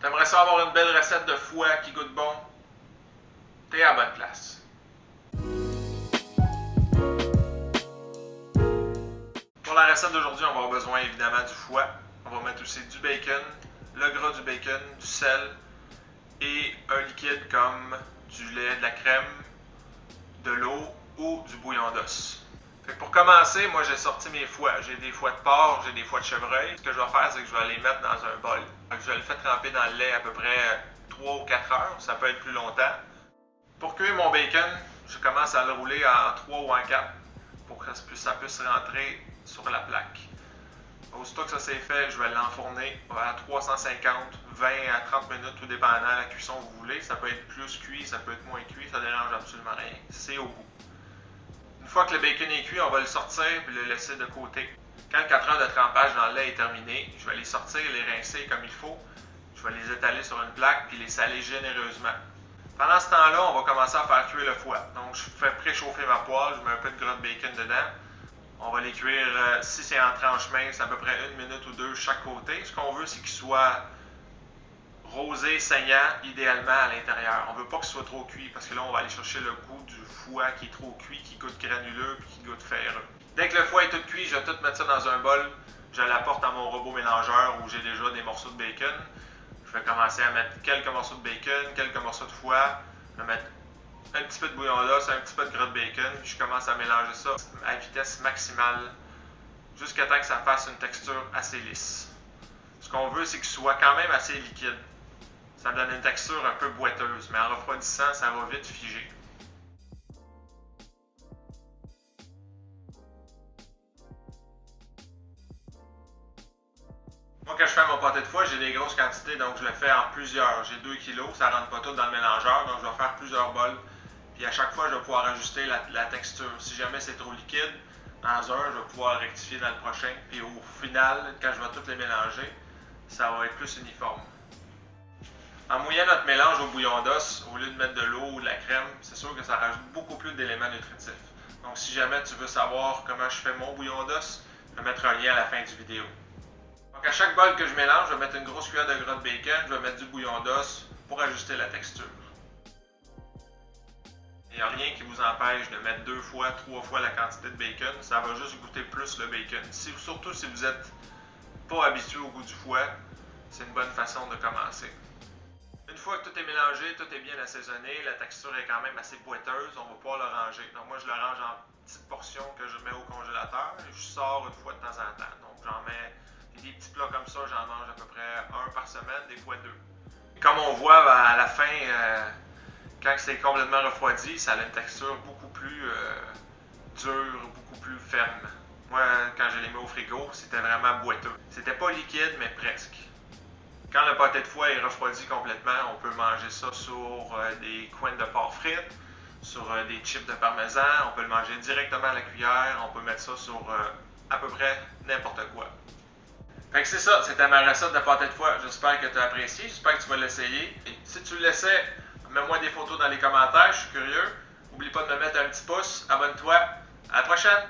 T'aimerais ça avoir une belle recette de foie qui goûte bon? T'es à la bonne place. Pour la recette d'aujourd'hui, on va avoir besoin évidemment du foie. On va mettre aussi du bacon, le gras du bacon, du sel et un liquide comme du lait, de la crème, de l'eau ou du bouillon d'os. Fait que pour commencer, moi j'ai sorti mes foies. J'ai des foies de porc, j'ai des foies de chevreuil. Ce que je vais faire, c'est que je vais les mettre dans un bol. Je vais le faire tremper dans le lait à peu près 3 ou 4 heures. Ça peut être plus longtemps. Pour cuire mon bacon, je commence à le rouler en 3 ou en 4 pour que ça puisse rentrer sur la plaque. Aussitôt que ça c'est fait, je vais l'enfourner à 350, 20 à 30 minutes, tout dépendant de la cuisson que vous voulez. Ça peut être plus cuit, ça peut être moins cuit, ça ne dérange absolument rien. C'est au goût. Une fois que le bacon est cuit, on va le sortir et le laisser de côté. Quand 4 heures de trempage dans le lait est terminé, je vais les sortir, les rincer comme il faut. Je vais les étaler sur une plaque puis les saler généreusement. Pendant ce temps-là, on va commencer à faire cuire le foie. Donc, je fais préchauffer ma poêle, je mets un peu de gras de bacon dedans. On va les cuire, si c'est en tranches minces, à peu près 1 minute ou 2 chaque côté. Ce qu'on veut, c'est qu'ils soient rosé, saignant, idéalement à l'intérieur. On ne veut pas qu'il soit trop cuit parce que là, on va aller chercher le goût du foie qui est trop cuit, qui goûte granuleux et qui goûte ferreux. Dès que le foie est tout cuit, je vais tout mettre ça dans un bol. Je l'apporte dans mon robot mélangeur où j'ai déjà des morceaux de bacon. Je vais commencer à mettre quelques morceaux de bacon, quelques morceaux de foie. Je vais mettre un petit peu de bouillon d'os, un petit peu de gras de bacon. Puis je commence à mélanger ça à vitesse maximale jusqu'à temps que ça fasse une texture assez lisse. Ce qu'on veut, c'est qu'il soit quand même assez liquide. Ça me donne une texture un peu boiteuse, mais en refroidissant, ça va vite figer. Moi, quand je fais mon pâté de foie, j'ai des grosses quantités, donc je le fais en plusieurs. J'ai 2 kg, ça ne rentre pas tout dans le mélangeur, donc je vais faire plusieurs bols. Puis à chaque fois, je vais pouvoir ajuster la texture. Si jamais c'est trop liquide, dans un, je vais pouvoir rectifier dans le prochain. Puis au final, quand je vais toutes les mélanger, ça va être plus uniforme. En mouillant notre mélange au bouillon d'os, au lieu de mettre de l'eau ou de la crème, c'est sûr que ça rajoute beaucoup plus d'éléments nutritifs. Donc si jamais tu veux savoir comment je fais mon bouillon d'os, je vais mettre un lien à la fin du vidéo. Donc à chaque bol que je mélange, je vais mettre une grosse cuillère de gras de bacon, je vais mettre du bouillon d'os pour ajuster la texture. Il n'y a rien qui vous empêche de mettre 2 fois, 3 fois la quantité de bacon, ça va juste goûter plus le bacon. Surtout si vous n'êtes pas habitué au goût du foie, c'est une bonne façon de commencer. Une fois que tout est mélangé, tout est bien assaisonné, la texture est quand même assez boiteuse, on va pouvoir le ranger. Donc moi je le range en petites portions que je mets au congélateur et je sors une fois de temps en temps. Donc j'en mets des petits plats comme ça, j'en mange à peu près 1 par semaine, des fois 2. Comme on voit à la fin, quand c'est complètement refroidi, ça a une texture beaucoup plus dure, beaucoup plus ferme. Moi, quand je les mets au frigo, c'était vraiment boiteux. C'était pas liquide, mais presque. Quand le pâté de foie est refroidi complètement, on peut manger ça sur des coins de porc frites, sur des chips de parmesan, on peut le manger directement à la cuillère, on peut mettre ça sur à peu près n'importe quoi. Fait que c'est ça, c'était ma recette de pâté de foie. J'espère que tu as apprécié, j'espère que tu vas l'essayer. Et si tu l'essaies, mets-moi des photos dans les commentaires, je suis curieux. N'oublie pas de me mettre un petit pouce, abonne-toi. À la prochaine!